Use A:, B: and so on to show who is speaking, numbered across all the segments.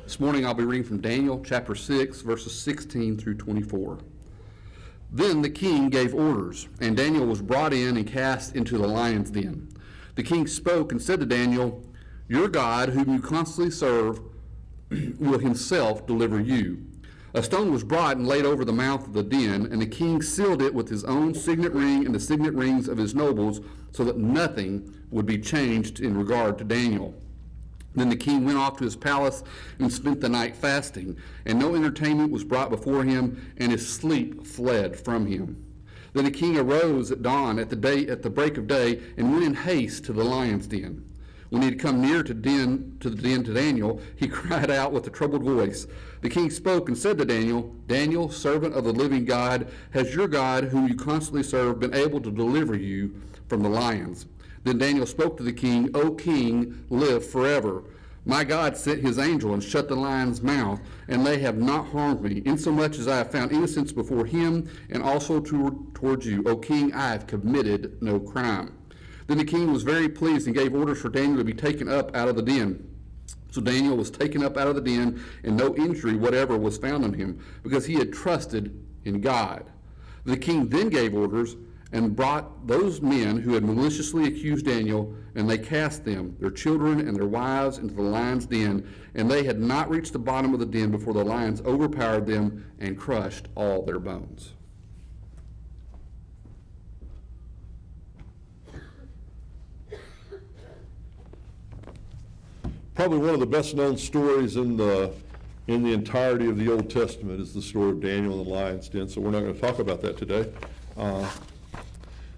A: This morning I'll be reading from Daniel chapter 6, verses 16 through 24. Then the king gave orders, and Daniel was brought in and cast into the lion's den. The king spoke and said to Daniel, "Your God, whom you constantly serve, will himself deliver you." A stone was brought and laid over the mouth of the den, and the king sealed it with his own signet ring and the signet rings of his nobles, so that nothing would be changed in regard to Daniel. Then the king went off to his palace and spent the night fasting, and no entertainment was brought before him, and his sleep fled from him. Then the king arose at dawn at the break of day, and went in haste to the lion's den. When he had come near to the den to Daniel, he cried out with a troubled voice. The king spoke and said to Daniel, "Daniel, servant of the living God, has your God, whom you constantly serve, been able to deliver you from the lions?" Then Daniel spoke to the king, "O king, live forever. My God sent his angel and shut the lion's mouth, and they have not harmed me, insomuch as I have found innocence before him and also towards you. O king, I have committed no crime." Then the king was very pleased and gave orders for Daniel to be taken up out of the den. So Daniel was taken up out of the den, and no injury whatever was found on him, because he had trusted in God. The king then gave orders and brought those men who had maliciously accused Daniel, and they cast them, their children and their wives, into the lion's den, and they had not reached the bottom of the den before the lions overpowered them and crushed all their bones.
B: Probably one of the best known stories in the entirety of the Old Testament is the story of Daniel and the lion's den, so we're not going to talk about that today.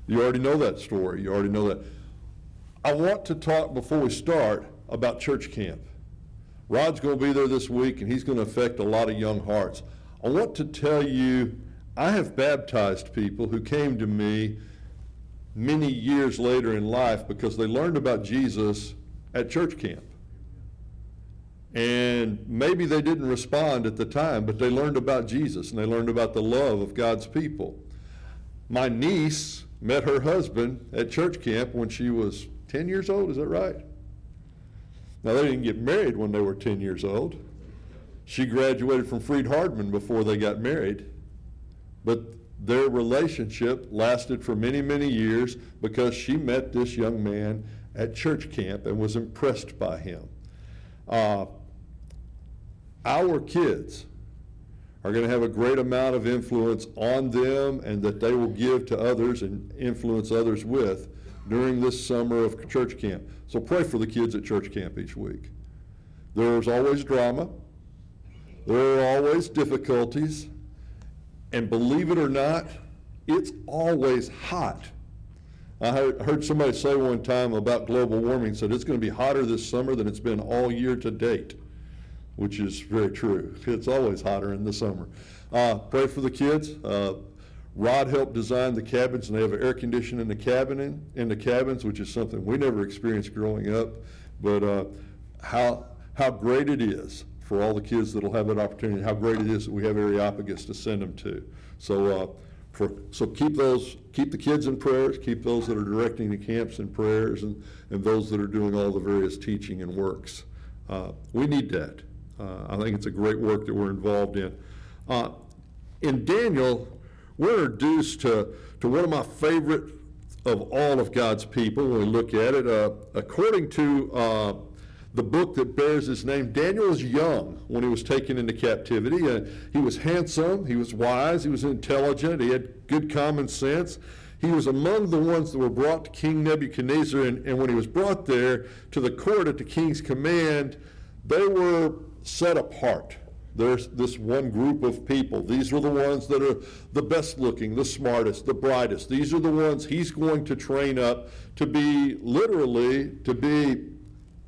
B: You already know that story. You already know that. I want to talk before we start about church camp. Rod's going to be there this week, and he's going to affect a lot of young hearts. I want to tell you, I have baptized people who came to me many years later in life because they learned about Jesus at church camp. And maybe they didn't respond at the time, but they learned about Jesus, and they learned about the love of God's people. My niece met her husband at church camp when she was 10 years old, is that right? Now, they didn't get married when they were 10 years old. She graduated from Freed-Hardeman before they got married. But their relationship lasted for many, many years because she met this young man at church camp and was impressed by him. Our kids are going to have a great amount of influence on them, and that they will give to others and influence others with during this summer of church camp. So pray for the kids at church camp each week. There's always drama. There are always difficulties. And believe it or not, it's always hot. I heard somebody say one time about global warming, said it's going to be hotter this summer than it's been all year to date, which is very true. It's always hotter in the summer. Pray for the kids. Rod helped design the cabins, and they have air conditioning in the cabins, which is something we never experienced growing up. But how great it is for all the kids that will have that opportunity, how great it is that we have Areopagus to send them to. So keep the kids in prayers, keep those that are directing the camps in prayers, and those that are doing all the various teaching and works. We need that. I think it's a great work that we're involved in. In Daniel, we're introduced to one of my favorite of all of God's people when we look at it. According to the book that bears his name, Daniel was young when he was taken into captivity. He was handsome, he was wise, he was intelligent, he had good common sense. He was among the ones that were brought to King Nebuchadnezzar, and when he was brought there to the court at the king's command, they were set apart. There's this one group of people. These are the ones that are the best looking, the smartest, the brightest. These are the ones he's going to train up to be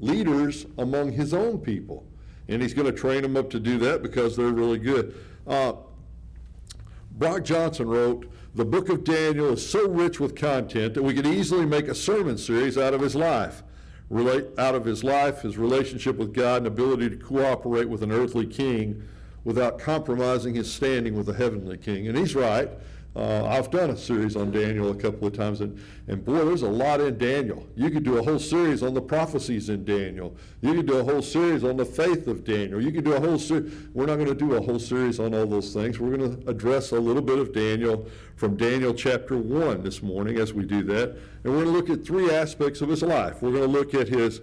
B: leaders among his own people. And he's going to train them up to do that because they're really good. Brock Johnson wrote, "The book of Daniel is so rich with content that we could easily make a sermon series out of his life. His relationship with God, and ability to cooperate with an earthly king without compromising his standing with a heavenly king." And he's right. I've done a series on Daniel a couple of times, and boy, there's a lot in Daniel. You could do a whole series on the prophecies in Daniel. You could do a whole series on the faith of Daniel. You could do a whole series. We're not going to do a whole series on all those things. We're going to address a little bit of Daniel from Daniel chapter 1 this morning as we do that. And we're going to look at three aspects of his life. We're going to look at his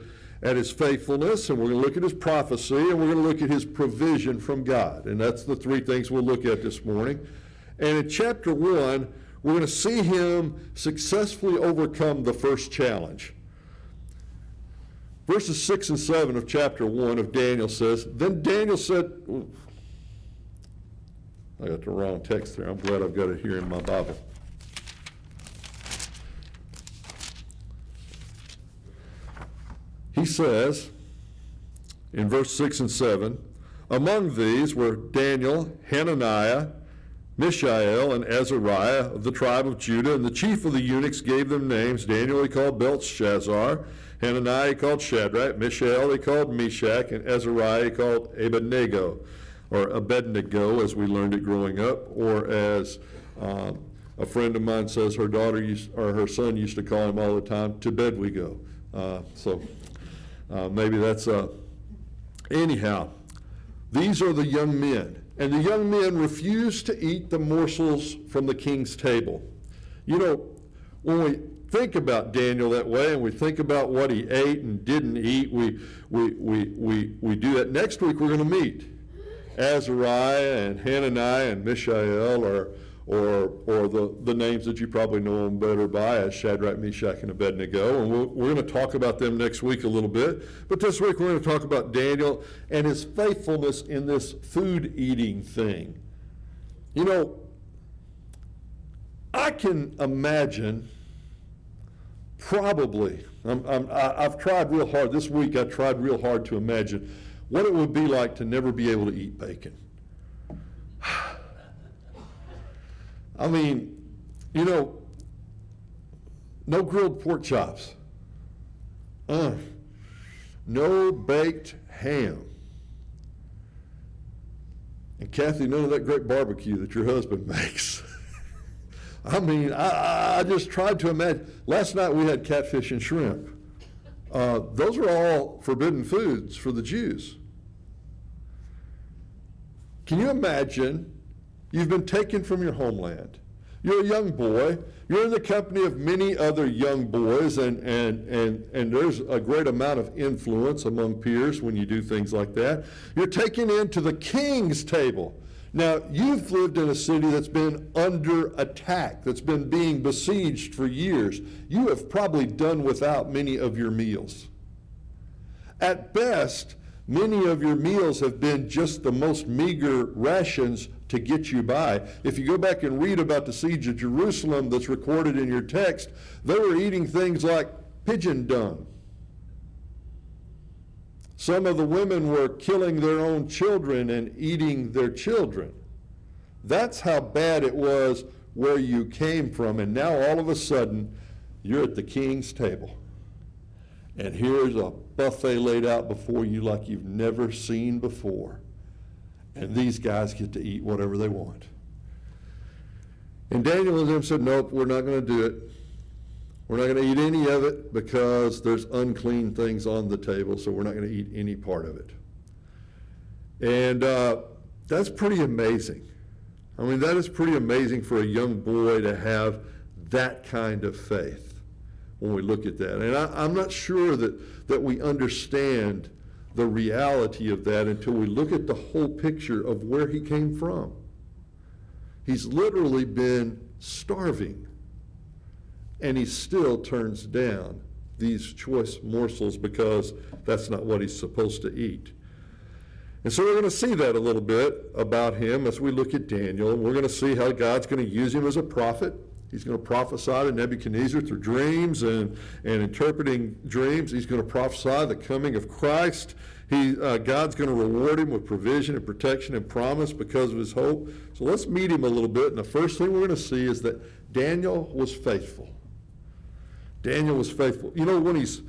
B: faithfulness, and we're going to look at his prophecy, and we're going to look at his provision from God. And that's the three things we'll look at this morning. And in chapter 1, we're going to see him successfully overcome the first challenge. Verses 6 and 7 of chapter 1 of Daniel says, Then Daniel said, I got the wrong text there. I'm glad I've got it here in my Bible. He says, in verse 6 and 7, Among these were Daniel, Hananiah, Mishael, and Azariah of the tribe of Judah, and the chief of the eunuchs gave them names. Daniel he called Belteshazzar, Hananiah he called Shadrach, Mishael he called Meshach, and Azariah he called Abednego, or Abednego as we learned it growing up, or as a friend of mine says her daughter her son used to call him all the time, to bed we go. Maybe that's anyhow. These are the young men. And the young men refused to eat the morsels from the king's table. You know, when we think about Daniel that way, and we think about what he ate and didn't eat, we do that. Next week we're going to meet Azariah and Hananiah and Mishael, or the names that you probably know them better by as Shadrach, Meshach, and Abednego. And we're going to talk about them next week a little bit. But this week we're going to talk about Daniel and his faithfulness in this food eating thing. You know, I can imagine probably, I've tried real hard, this week I tried real hard to imagine what it would be like to never be able to eat bacon. I mean, you know, no grilled pork chops. No baked ham. And Kathy, none of that great barbecue that your husband makes. I mean, I just tried to imagine. Last night we had catfish and shrimp. Those are all forbidden foods for the Jews. Can you imagine? You've been taken from your homeland. You're a young boy. You're in the company of many other young boys, and there's a great amount of influence among peers when you do things like that. You're taken into the king's table. Now, you've lived in a city that's been under attack, that's been being besieged for years. You have probably done without many of your meals. At best, many of your meals have been just the most meager rations to get you by. If you go back and read about the siege of Jerusalem that's recorded in your text, they were eating things like pigeon dung. Some of the women were killing their own children and eating their children. That's how bad it was where you came from, and now all of a sudden you're at the king's table. And here's a buffet laid out before you like you've never seen before. And these guys get to eat whatever they want. And Daniel and them said, nope, we're not going to do it. We're not going to eat any of it because there's unclean things on the table, so we're not going to eat any part of it. And that's pretty amazing. I mean, that is pretty amazing for a young boy to have that kind of faith when we look at that. And I'm not sure that we understand the reality of that until we look at the whole picture of where he came from. He's literally been starving, and he still turns down these choice morsels because that's not what he's supposed to eat. And so we're going to see that a little bit about him as we look at Daniel. We're going to see how God's going to use him as a prophet. He's going to prophesy to Nebuchadnezzar through dreams and interpreting dreams. He's going to prophesy the coming of Christ. God's going to reward him with provision and protection and promise because of his hope. So let's meet him a little bit. And the first thing we're going to see is that Daniel was faithful. Daniel was faithful. You know, when he's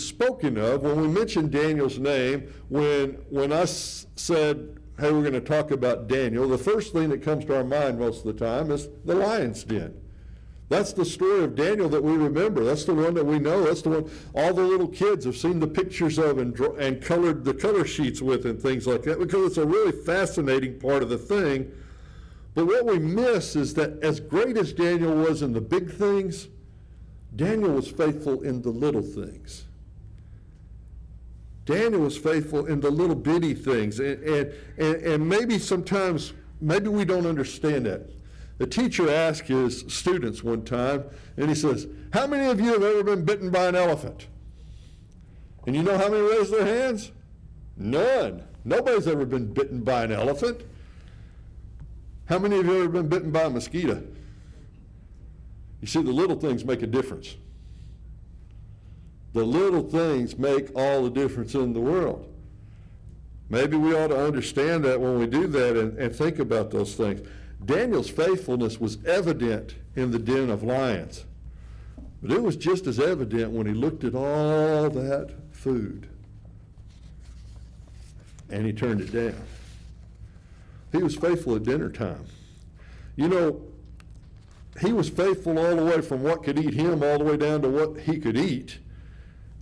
B: spoken of, when we mentioned Daniel's name, when I said, hey, we're going to talk about Daniel, the first thing that comes to our mind most of the time is the lion's den. That's the story of Daniel that we remember. That's the one that we know. That's the one all the little kids have seen the pictures of and colored the color sheets with and things like that, because it's a really fascinating part of the thing. But what we miss is that as great as Daniel was in the big things, Daniel was faithful in the little things. Daniel was faithful in the little bitty things. And maybe sometimes, maybe we don't understand that. The teacher asked his students one time, and he says, how many of you have ever been bitten by an elephant? And you know how many raised their hands? None. Nobody's ever been bitten by an elephant. How many of you have ever been bitten by a mosquito? You see, the little things make a difference. The little things make all the difference in the world. Maybe we ought to understand that when we do that and think about those things. Daniel's faithfulness was evident in the den of lions, but it was just as evident when he looked at all that food and he turned it down. He was faithful at dinner time. You know, he was faithful all the way from what could eat him all the way down to what he could eat.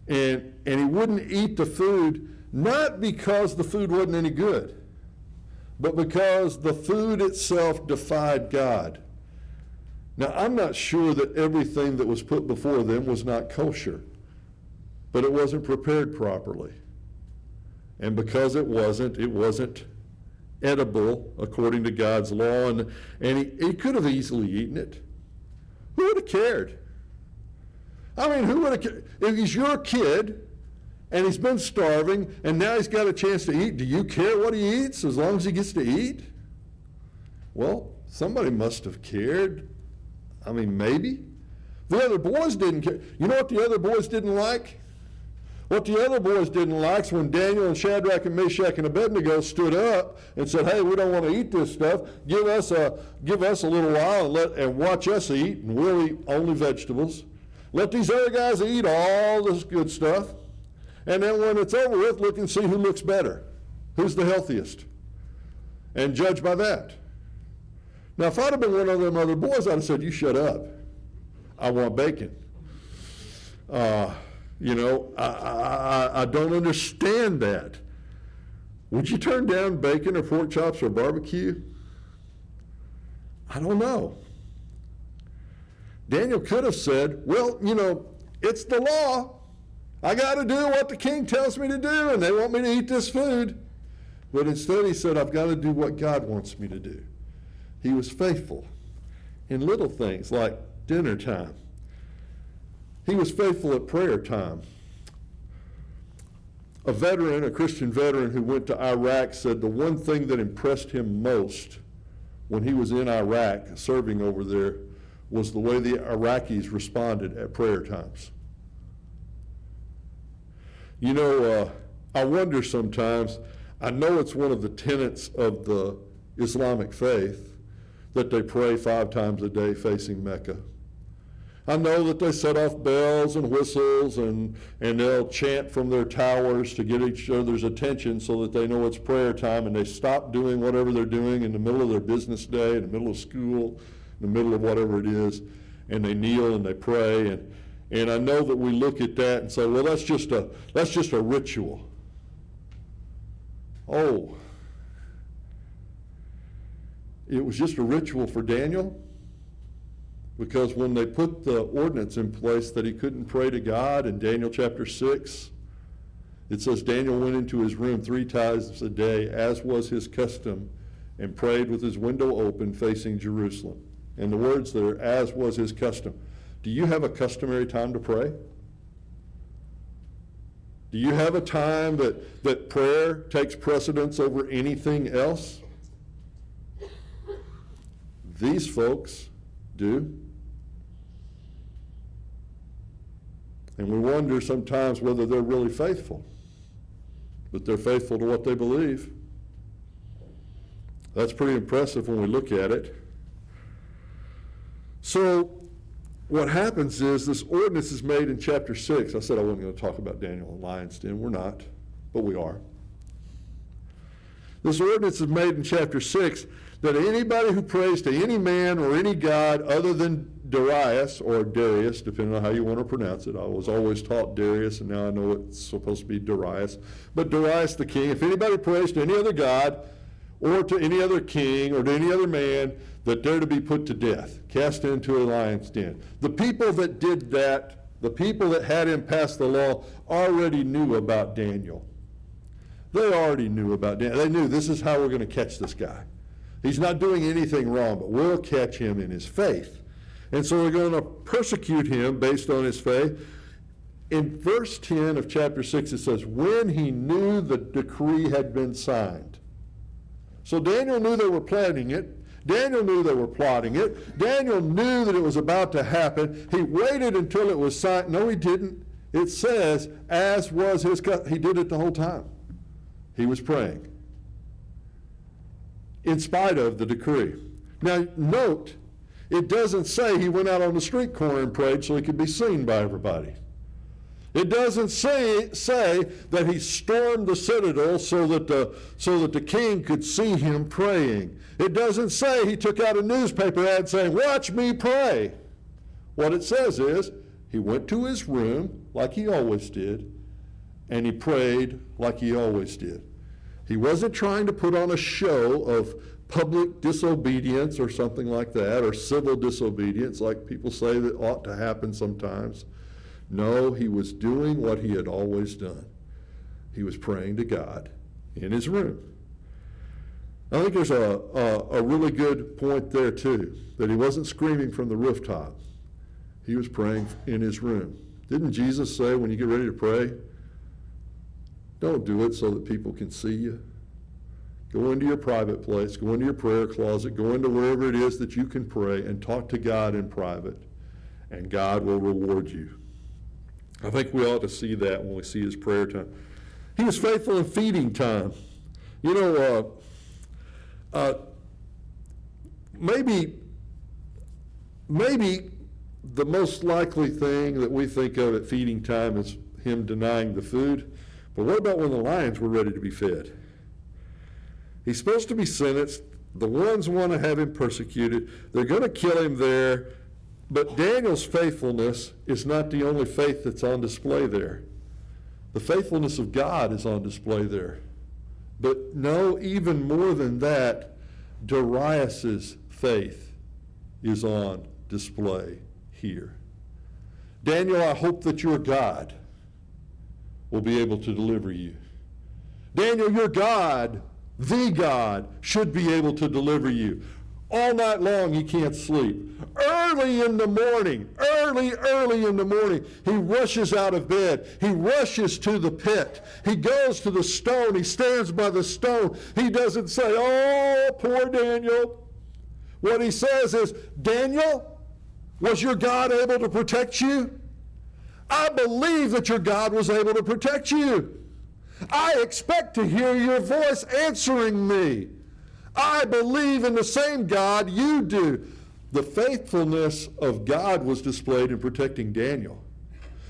B: And he wouldn't eat the food, not because the food wasn't any good, but because the food itself defied God. Now, I'm not sure that everything that was put before them was not kosher, but it wasn't prepared properly. And because it wasn't edible according to God's law, and he could have easily eaten it. Who would have cared? I mean, who would have cared? If he's your kid, and he's been starving, and now he's got a chance to eat, do you care what he eats as long as he gets to eat? Well, somebody must have cared. I mean, maybe. The other boys didn't care. You know what the other boys didn't like? What the other boys didn't like is when Daniel and Shadrach and Meshach and Abednego stood up and said, hey, we don't want to eat this stuff. Give us a little while and watch us eat, and we'll eat only vegetables. Let these other guys eat all this good stuff. And then when it's over with, look and see who looks better, who's the healthiest, and judge by that. Now, if I'd have been one of them other boys, I'd have said, you shut up. I want bacon. I don't understand that. Would you turn down bacon or pork chops or barbecue? I don't know. Daniel could have said, well, it's the law. I got to do what the king tells me to do, and they want me to eat this food. But instead he said, I've got to do what God wants me to do. He was faithful in little things like dinner time. He was faithful at prayer time. A Christian veteran who went to Iraq said the one thing that impressed him most when he was in Iraq serving over there was the way the Iraqis responded at prayer times. I wonder sometimes, I know it's one of the tenets of the Islamic faith that they pray 5 times a day facing Mecca. I know that they set off bells and whistles and they'll chant from their towers to get each other's attention so that they know it's prayer time, and they stop doing whatever they're doing in the middle of their business day, in the middle of school, in the middle of whatever it is, and they kneel and they pray. And I know that we look at that and say, well, that's just a ritual. Oh, it was just a ritual for Daniel, because when they put the ordinance in place that he couldn't pray to God in Daniel chapter 6, it says Daniel went into his room 3 times a day, as was his custom, and prayed with his window open facing Jerusalem. And the words there, as was his custom. Do you have a customary time to pray? Do you have a time that prayer takes precedence over anything else? These folks do. And we wonder sometimes whether they're really faithful. But they're faithful to what they believe. That's pretty impressive when we look at it. So what happens is this ordinance is made in chapter 6. I said I wasn't going to talk about Daniel and lion's den. We're not, but we are. This ordinance is made in chapter 6 that anybody who prays to any man or any god other than Darius, or Darius, depending on how you want to pronounce it. I was always taught Darius, and now I know it's supposed to be Darius. But Darius the king, if anybody prays to any other god, or to any other king, or to any other man, that they're to be put to death, cast into a lion's den. The people that did that, the people that had him pass the law, already knew about Daniel. They already knew about Daniel. They knew this is how we're going to catch this guy. He's not doing anything wrong, but we'll catch him in his faith. And so we're going to persecute him based on his faith. In verse 10 of chapter 6, it says, when he knew the decree had been signed. So Daniel knew they were planning it. Daniel knew they were plotting it. Daniel knew that it was about to happen. He waited until it was signed. No, he didn't. It says, as was his custom. He did it the whole time. He was praying, in spite of the decree. Now, note, it doesn't say he went out on the street corner and prayed so he could be seen by everybody. It doesn't say that he stormed the citadel so that the king could see him praying. It doesn't say he took out a newspaper ad saying, watch me pray. What it says is he went to his room like he always did, and he prayed like he always did. He wasn't trying to put on a show of public disobedience or something like that, or civil disobedience like people say that ought to happen sometimes. No, he was doing what he had always done. He was praying to God in his room. I think there's a really good point there too, that he wasn't screaming from the rooftop. He was praying in his room. Didn't Jesus say when you get ready to pray, don't do it so that people can see you? Go into your private place, go into your prayer closet, go into wherever it is that you can pray and talk to God in private, and God will reward you. I think we ought to see that when we see his prayer time. He was faithful in feeding time. You know, maybe the most likely thing that we think of at feeding time is him denying the food. But what about when the lions were ready to be fed? He's supposed to be sentenced. The ones want to have him persecuted. They're going to kill him there. But Daniel's faithfulness is not the only faith that's on display there. The faithfulness of God is on display there. But no, even more than that, Darius's faith is on display here. Daniel, I hope that your God will be able to deliver you. Daniel, your God, the God, should be able to deliver you. All night long he can't sleep. Early in the morning, he rushes out of bed. He rushes to the pit. He goes to the stone. He stands by the stone. He doesn't say, oh, poor Daniel. What he says is, Daniel, was your God able to protect you? I believe that your God was able to protect you. I expect to hear your voice answering me. I believe in the same God you do. The faithfulness of God was displayed in protecting Daniel.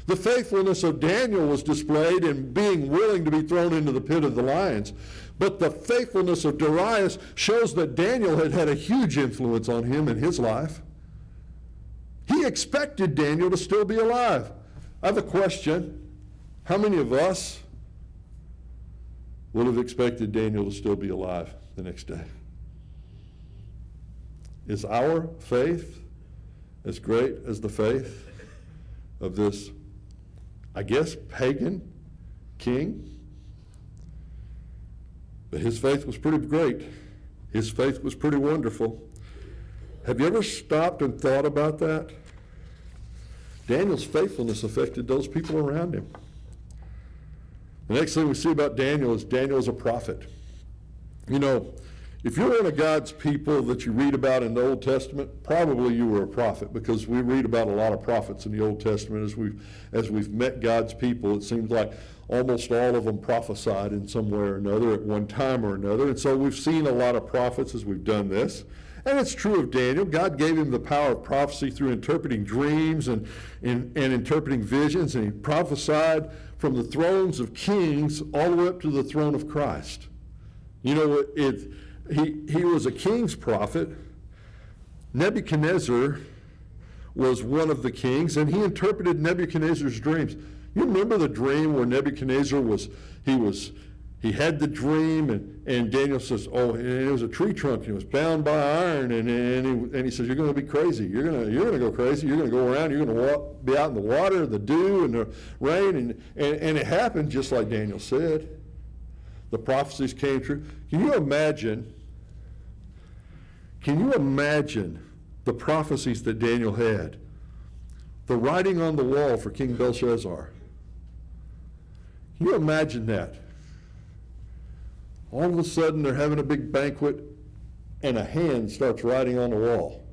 B: The faithfulness of Daniel was displayed in being willing to be thrown into the pit of the lions. But the faithfulness of Darius shows that Daniel had had a huge influence on him in his life. He expected Daniel to still be alive. I have a question. How many of us would have expected Daniel to still be alive the next day? Is our faith as great as the faith of this, I guess, pagan king? But his faith was pretty great. His faith was pretty wonderful. Have you ever stopped and thought about that? Daniel's faithfulness affected those people around him. The next thing we see about Daniel is a prophet. You know, if you're one of God's people that you read about in the Old Testament, probably you were a prophet, because we read about a lot of prophets in the Old Testament. As we've met God's people, it seems like almost all of them prophesied in some way or another at one time or another. And so we've seen a lot of prophets as we've done this. And it's true of Daniel. God gave him the power of prophecy through interpreting dreams and interpreting visions, and he prophesied from the thrones of kings all the way up to the throne of Christ. You know, he was a king's prophet. Nebuchadnezzar was one of the kings, and he interpreted Nebuchadnezzar's dreams. You remember the dream where Nebuchadnezzar he had the dream, and Daniel says, oh, and it was a tree trunk, and it was bound by iron, and he says, you're going to be crazy. You're going to go crazy. You're going to go around. You're going to be out in the water, the dew, and the rain, and it happened just like Daniel said. The prophecies came true. Can you imagine the prophecies that Daniel had? The writing on the wall for King Belshazzar. Can you imagine that? All of a sudden, they're having a big banquet, and a hand starts writing on the wall.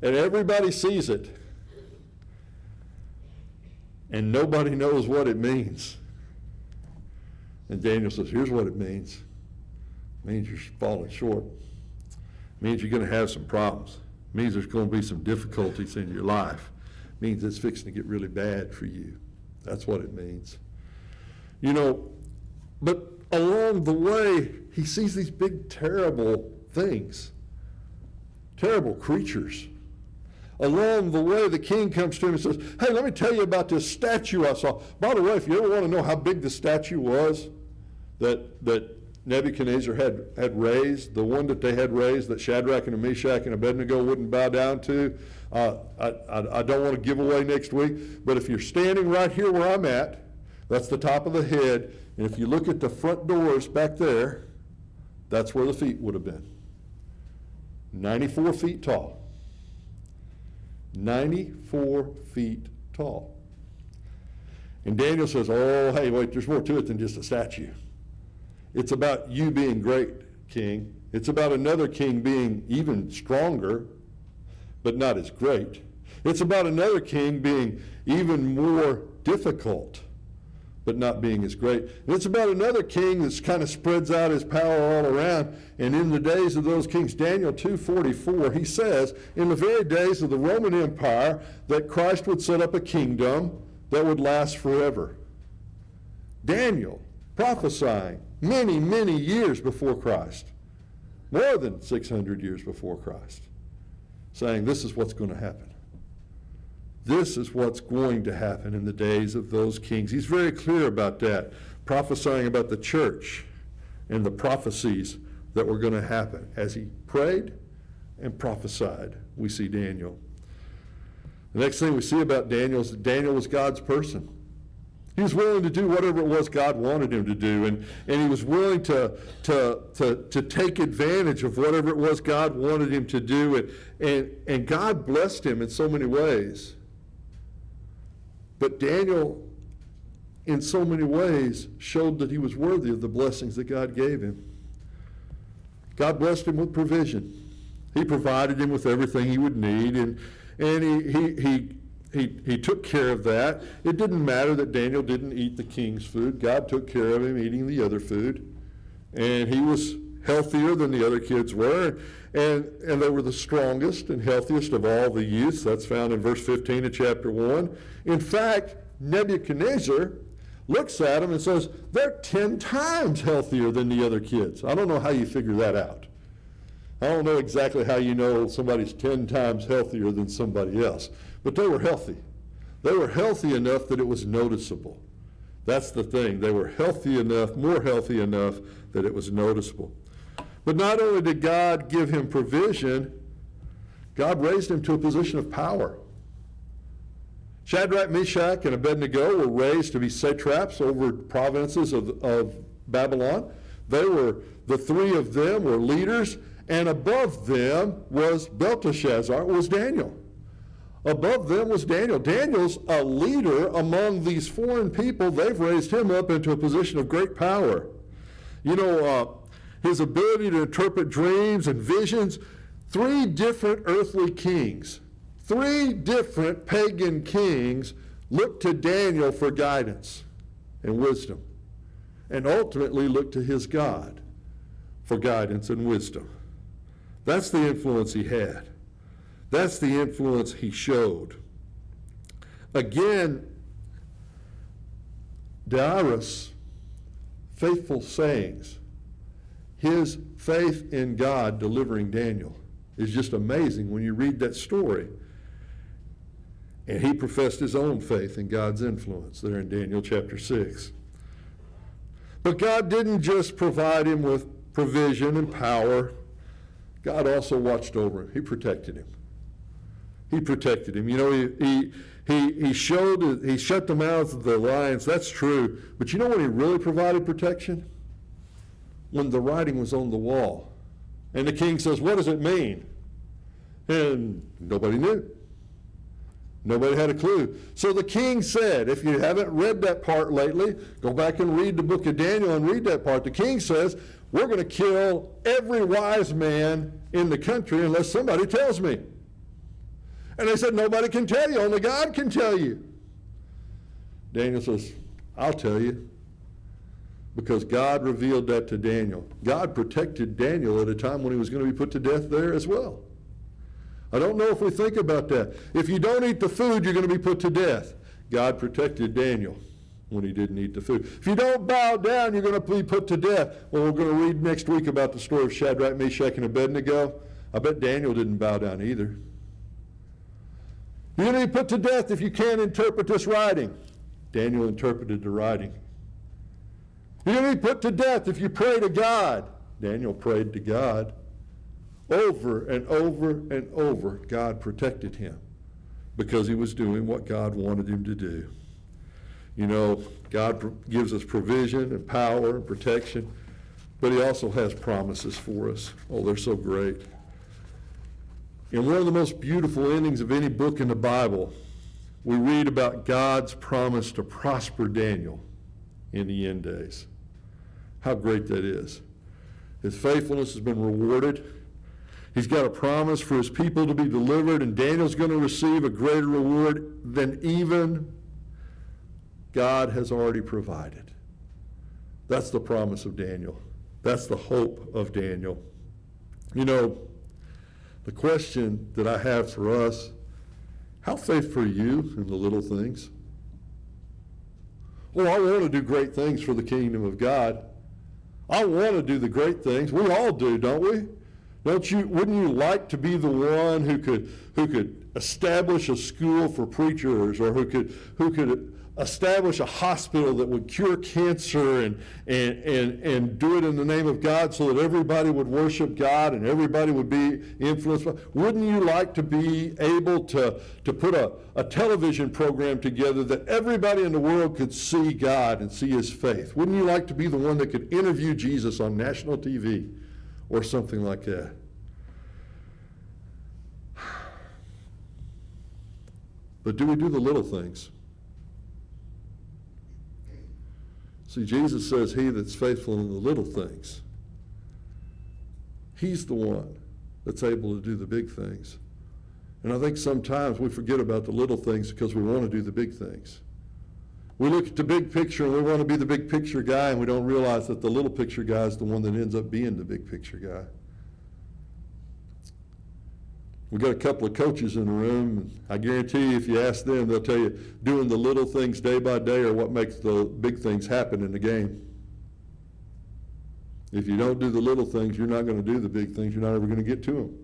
B: And everybody sees it. And nobody knows what it means. And Daniel says, here's what it means. It means you're falling short. It means you're going to have some problems. It means there's going to be some difficulties in your life. It means it's fixing to get really bad for you. That's what it means. You know, but along the way, he sees these big, terrible things, terrible creatures. Along the way, the king comes to him and says, hey, let me tell you about this statue I saw. By the way, if you ever want to know how big the statue was that Nebuchadnezzar had raised, the one that they had raised that Shadrach and Meshach and Abednego wouldn't bow down to, I don't want to give away next week, but if you're standing right here where I'm at, that's the top of the head, and if you look at the front doors back there, that's where the feet would have been. 94 feet tall. 94 feet tall. And Daniel says, oh, hey, wait, there's more to it than just a statue. It's about you being great, king. It's about another king being even stronger, but not as great. It's about another king being even more difficult, but not being as great. And it's about another king that kind of spreads out his power all around. And in the days of those kings, Daniel 2:44, he says, in the very days of the Roman Empire, that Christ would set up a kingdom that would last forever. Daniel prophesying many, many years before Christ, more than 600 years before Christ, saying this is what's going to happen. This is what's going to happen in the days of those kings. He's very clear about that, prophesying about the church and the prophecies that were going to happen. As he prayed and prophesied, we see Daniel. The next thing we see about Daniel is that Daniel was God's person. He was willing to do whatever it was God wanted him to do, and he was willing to take advantage of whatever it was God wanted him to do, and God blessed him in so many ways. But Daniel, in so many ways, showed that he was worthy of the blessings that God gave him. God blessed him with provision. He provided him with everything he would need, and he took care of that. It didn't matter that Daniel didn't eat the king's food. God took care of him eating the other food. And he was healthier than the other kids were. And they were the strongest and healthiest of all the youths. That's found in verse 15 of chapter 1. In fact, Nebuchadnezzar looks at them and says, they're 10 times healthier than the other kids. I don't know how you figure that out. I don't know exactly how you know somebody's 10 times healthier than somebody else. But they were healthy. They were healthy enough that it was noticeable. That's the thing. They were healthy enough, more healthy enough, that it was noticeable. But not only did God give him provision, God raised him to a position of power. Shadrach, Meshach, and Abednego were raised to be satraps over provinces of Babylon. The three of them were leaders, and above them was Belteshazzar, was Daniel. Above them was Daniel. Daniel's a leader among these foreign people. They've raised him up into a position of great power. You know, his ability to interpret dreams and visions, 3 different earthly kings, 3 different pagan kings looked to Daniel for guidance and wisdom, and ultimately looked to his God for guidance and wisdom. That's the influence he had. That's the influence he showed. Again, Darius faithful sayings. His faith in God delivering Daniel is just amazing when you read that story. And he professed his own faith in God's influence there in Daniel chapter 6. But God didn't just provide him with provision and power. God also watched over him. He protected him. He protected him. You know, he shut the mouths of the lions. That's true. But you know when he really provided protection? When the writing was on the wall. And the king says, what does it mean? And nobody knew. Nobody had a clue. So the king said, if you haven't read that part lately, go back and read the book of Daniel and read that part. The king says, we're going to kill every wise man in the country unless somebody tells me. And they said, nobody can tell you, only God can tell you. Daniel says, I'll tell you. Because God revealed that to Daniel. God protected Daniel at a time when he was going to be put to death there as well. I don't know if we think about that. If you don't eat the food, you're going to be put to death. God protected Daniel when he didn't eat the food. If you don't bow down, you're going to be put to death. Well, we're going to read next week about the story of Shadrach, Meshach, and Abednego. I bet Daniel didn't bow down either. You're going to be put to death if you can't interpret this writing. Daniel interpreted the writing. You're going to be put to death if you pray to God. Daniel prayed to God. Over and over and over, God protected him because he was doing what God wanted him to do. You know, God gives us provision and power and protection, but he also has promises for us. Oh, they're so great. In one of the most beautiful endings of any book in the Bible, we read about God's promise to prosper Daniel in the end days. How great that is. His faithfulness has been rewarded. He's got a promise for his people to be delivered, and Daniel's going to receive a greater reward than even God has already provided. That's the promise of Daniel. That's the hope of Daniel. You know, the question that I have for us, how faithful are you in the little things? Oh, I want to do great things for the kingdom of God. I want to do the great things. We all do, don't we? Wouldn't you like to be the one who could establish a school for preachers, or who could establish a hospital that would cure cancer and do it in the name of God so that everybody would worship God and everybody would be influenced by? Wouldn't you like to be able to put a television program together that everybody in the world could see God and see his faith? Wouldn't you like to be the one that could interview Jesus on national TV? Or something like that. But do we do the little things? See, Jesus says, he that's faithful in the little things, he's the one that's able to do the big things. And I think sometimes we forget about the little things because we want to do the big things. We look at the big picture and we want to be the big picture guy, and we don't realize that the little picture guy is the one that ends up being the big picture guy. We've got a couple of coaches in the room, and I guarantee you if you ask them, they'll tell you doing the little things day by day are what makes the big things happen in the game. If you don't do the little things, you're not going to do the big things. You're not ever going to get to them.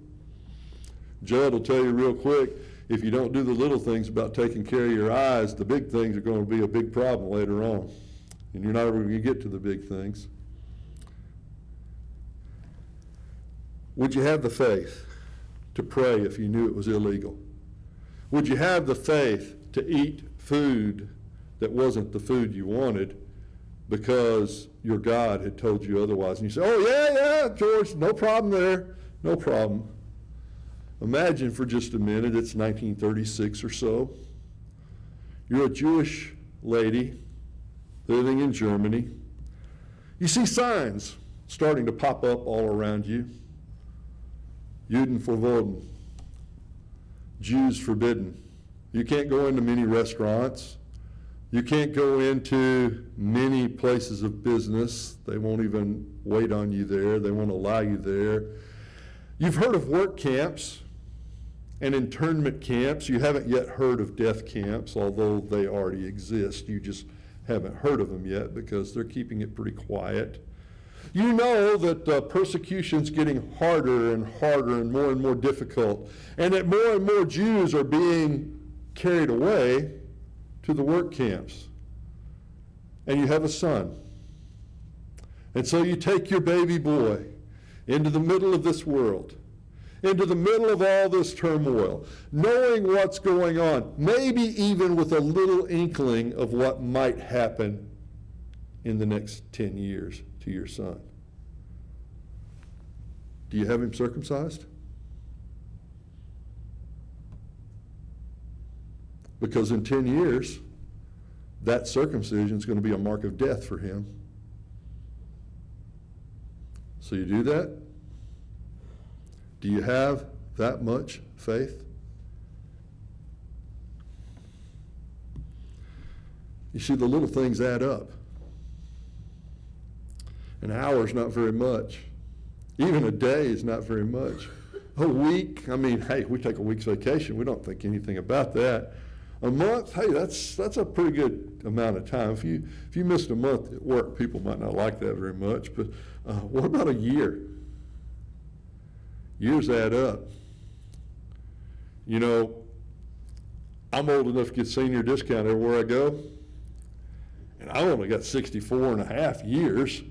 B: Judd will tell you real quick, if you don't do the little things about taking care of your eyes, the big things are going to be a big problem later on. And you're not ever going to get to the big things. Would you have the faith to pray if you knew it was illegal? Would you have the faith to eat food that wasn't the food you wanted because your God had told you otherwise? And you say, oh, yeah, George, no problem there, no problem. Imagine for just a minute, it's 1936 or so. You're a Jewish lady living in Germany. You see signs starting to pop up all around you. Juden verboten. Jews forbidden. You can't go into many restaurants. You can't go into many places of business. They won't even wait on you there. They won't allow you there. You've heard of work camps and internment camps. You haven't yet heard of death camps, although they already exist. You just haven't heard of them yet because they're keeping it pretty quiet. You know that persecution's getting harder and harder and more difficult, and that more and more Jews are being carried away to the work camps. And you have a son. And so you take your baby boy into the middle of this world, into the middle of all this turmoil, knowing what's going on, maybe even with a little inkling of what might happen in the next 10 years to your son. Do you have him circumcised? Because in 10 years, that circumcision is going to be a mark of death for him. So you do that? Do you have that much faith? You see, the little things add up. An hour is not very much. Even a day is not very much. A week, I mean, hey, we take a week's vacation. We don't think anything about that. A month, hey, that's a pretty good amount of time. If you missed a month at work, people might not like that very much. But what about a year? Years add up. You know, I'm old enough to get senior discount everywhere I go, and I only got 64 and a half years.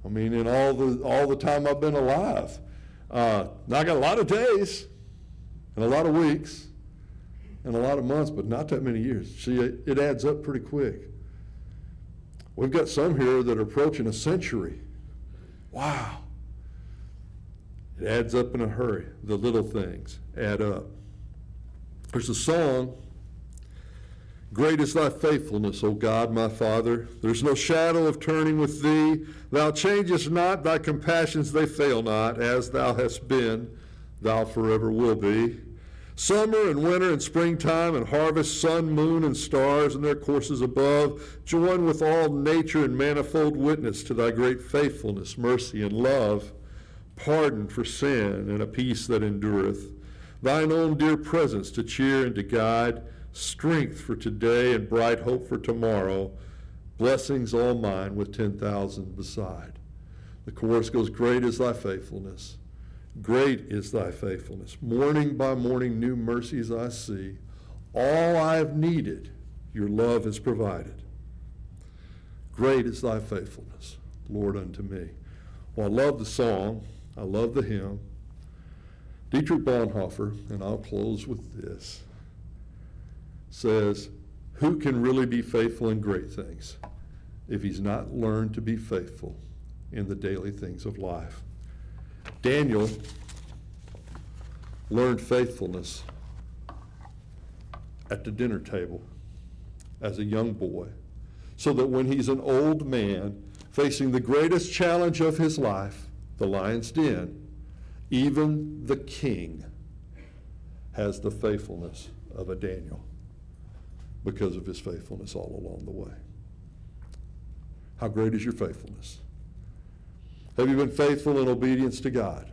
B: I mean, in all the time I've been alive. Now I got a lot of days and a lot of weeks and a lot of months, but not that many years. See, it adds up pretty quick. We've got some here that are approaching a century. Wow. It adds up in a hurry. The little things add up. There's a song, "Great is thy faithfulness, O God, my Father. There's no shadow of turning with thee. Thou changest not, thy compassions, they fail not. As thou hast been, thou forever will be. Summer and winter and springtime and harvest, sun, moon, and stars and their courses above, join with all nature in manifold witness to thy great faithfulness, mercy, and love, pardon for sin, and a peace that endureth. Thine own dear presence to cheer and to guide, strength for today and bright hope for tomorrow, blessings all mine with 10,000 beside." The chorus goes, "Great is thy faithfulness. Great is thy faithfulness. Morning by morning new mercies I see. All I have needed, your love has provided. Great is thy faithfulness, Lord, unto me." Well, I love the song. I love the hymn. Dietrich Bonhoeffer, and I'll close with this, says, who can really be faithful in great things if he's not learned to be faithful in the daily things of life? Daniel learned faithfulness at the dinner table as a young boy, so that when he's an old man facing the greatest challenge of his life, the lion's den, even the king has the faithfulness of a Daniel because of his faithfulness all along the way. How great is your faithfulness? Have you been faithful in obedience to God?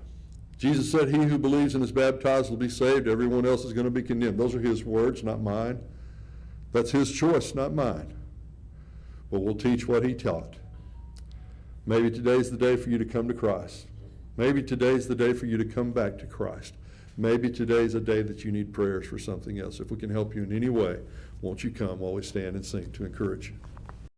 B: Jesus said, "He who believes and is baptized will be saved. Everyone else is going to be condemned." Those are his words, not mine. That's his choice, not mine. But we'll teach what he taught. Maybe today's the day for you to come to Christ. Maybe today's the day for you to come back to Christ. Maybe today's a day that you need prayers for something else. If we can help you in any way, won't you come while we stand and sing to encourage you?